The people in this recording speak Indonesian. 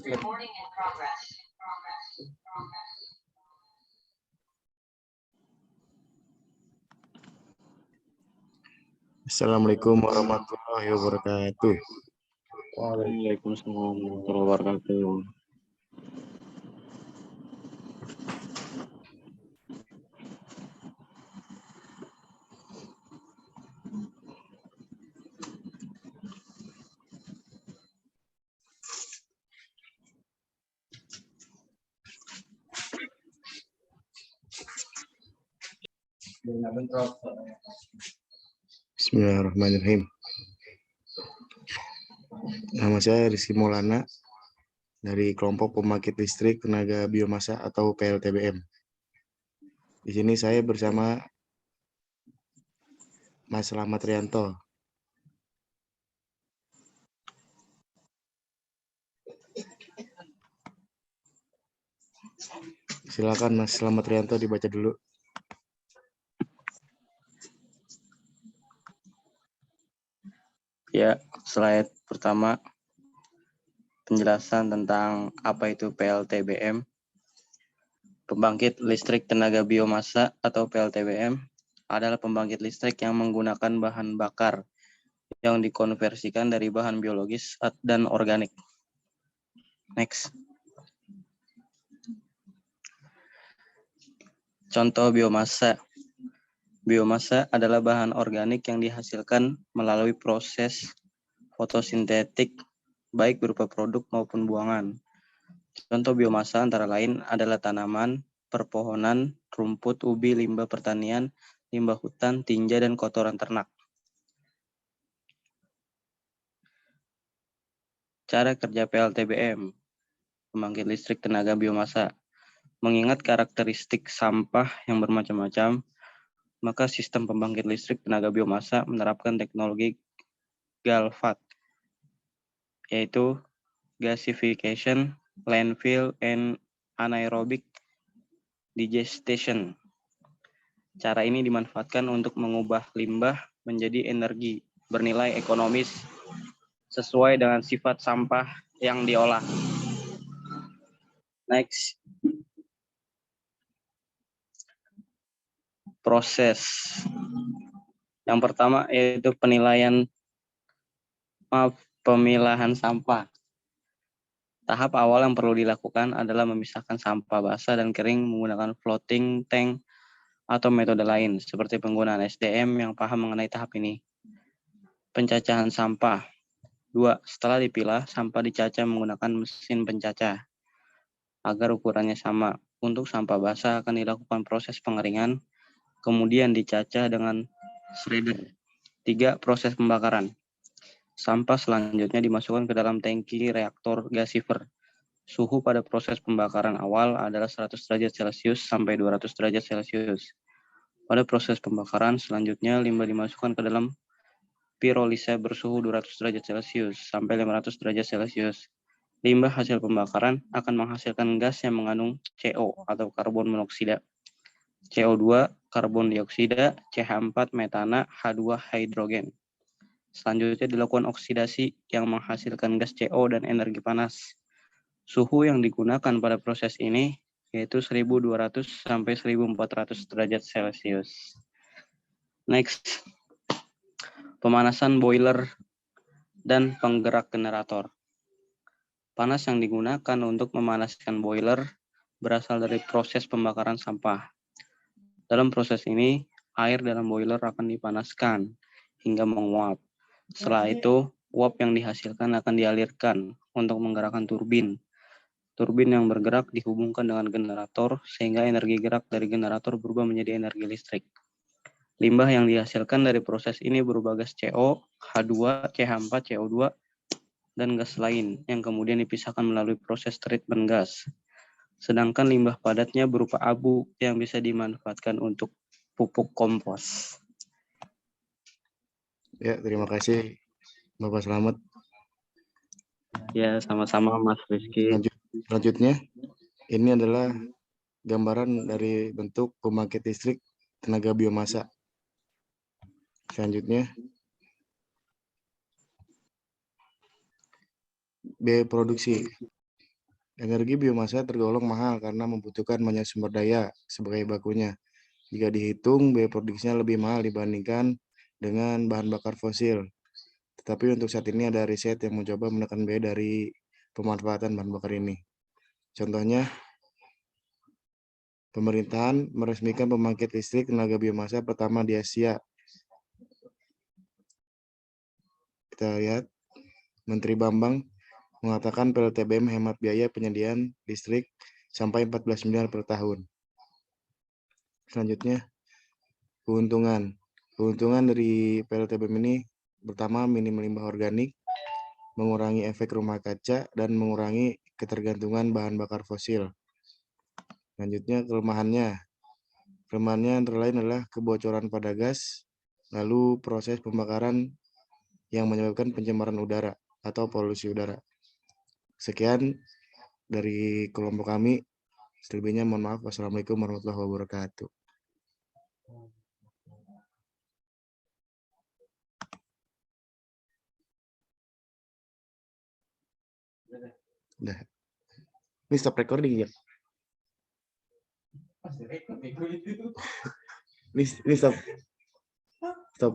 Assalamualaikum warahmatullahi wabarakatuh. Waalaikumsalam warahmatullahi wabarakatuh. Bismillahirrahmanirrahim. Nama saya Rizky Maulana dari kelompok pembangkit listrik tenaga biomasa atau PLTBM. Di sini saya bersama Mas Slamet Rianto. Silakan Mas Slamet Rianto dibaca dulu. Ya, slide pertama penjelasan tentang apa itu PLTBM. Pembangkit listrik tenaga biomasa atau PLTBM adalah pembangkit listrik yang menggunakan bahan bakar yang dikonversikan dari bahan biologis dan organik. Next. Contoh biomasa. Biomasa adalah bahan organik yang dihasilkan melalui proses fotosintetik, baik berupa produk maupun buangan. Contoh biomasa antara lain adalah tanaman, perpohonan, rumput, ubi, limbah pertanian, limbah hutan, tinja, dan kotoran ternak. Cara kerja PLTBM, pembangkit listrik tenaga biomasa. Mengingat karakteristik sampah yang bermacam-macam, maka sistem pembangkit listrik tenaga biomasa menerapkan teknologi GALVAT, yaitu gasification, landfill, and anaerobic digestion. Cara ini dimanfaatkan untuk mengubah limbah menjadi energi bernilai ekonomis sesuai dengan sifat sampah yang diolah. Next. Proses. Yang pertama yaitu pemilahan sampah. Tahap awal yang perlu dilakukan adalah memisahkan sampah basah dan kering menggunakan floating tank atau metode lain, seperti penggunaan SDM yang paham mengenai tahap ini. Pencacahan sampah. 2. Setelah dipilah, sampah dicacah menggunakan mesin pencacah agar ukurannya sama. Untuk sampah basah akan dilakukan proses pengeringan, kemudian dicacah dengan shredder. 3. Proses pembakaran. Sampah selanjutnya dimasukkan ke dalam tangki reaktor gasifer. Suhu pada proses pembakaran awal adalah 100 derajat Celcius sampai 200 derajat Celcius. Pada proses pembakaran selanjutnya, limbah dimasukkan ke dalam pirolisa bersuhu 200 derajat Celcius sampai 500 derajat Celcius. Limbah hasil pembakaran akan menghasilkan gas yang mengandung CO atau karbon monoksida, CO2, karbon dioksida, CH4, metana, H2, hidrogen. Selanjutnya dilakukan oksidasi yang menghasilkan gas CO dan energi panas. Suhu yang digunakan pada proses ini yaitu 1200 sampai 1400 derajat Celcius. Next. Pemanasan boiler dan penggerak generator. Panas yang digunakan untuk memanaskan boiler berasal dari proses pembakaran sampah. Dalam proses ini, air dalam boiler akan dipanaskan hingga menguap. Setelah itu, uap yang dihasilkan akan dialirkan untuk menggerakkan turbin. Turbin yang bergerak dihubungkan dengan generator sehingga energi gerak dari generator berubah menjadi energi listrik. Limbah yang dihasilkan dari proses ini berupa gas CO, H2, CH4, CO2, dan gas lain yang kemudian dipisahkan melalui proses treatment gas. Sedangkan limbah padatnya berupa abu yang bisa dimanfaatkan untuk pupuk kompos. Ya, terima kasih Bapak Slamet. Ya, sama-sama Mas Rizky. Selanjutnya, ini adalah gambaran dari bentuk pembangkit listrik tenaga biomasa. Selanjutnya, biaya produksi. Energi biomasa tergolong mahal karena membutuhkan banyak sumber daya sebagai bakunya. Jika dihitung, biaya produksinya lebih mahal dibandingkan dengan bahan bakar fosil. Tetapi untuk saat ini ada riset yang mencoba menekan biaya dari pemanfaatan bahan bakar ini. Contohnya, pemerintahan meresmikan pembangkit listrik tenaga biomasa pertama di Asia. Kita lihat, Menteri Bambang mengatakan PLTBM hemat biaya penyediaan listrik sampai 14 miliar per tahun. Selanjutnya, keuntungan. Keuntungan dari PLTBM ini pertama minim limbah organik, mengurangi efek rumah kaca, dan mengurangi ketergantungan bahan bakar fosil. Selanjutnya, kelemahannya. Kelemahannya antara lain adalah kebocoran pada gas, lalu proses pembakaran yang menyebabkan pencemaran udara atau polusi udara. Sekian dari kelompok kami. Selebihnya mohon maaf. Wassalamualaikum warahmatullahi wabarakatuh. Udah. Ini stop recording ya? Ini stop. Stop.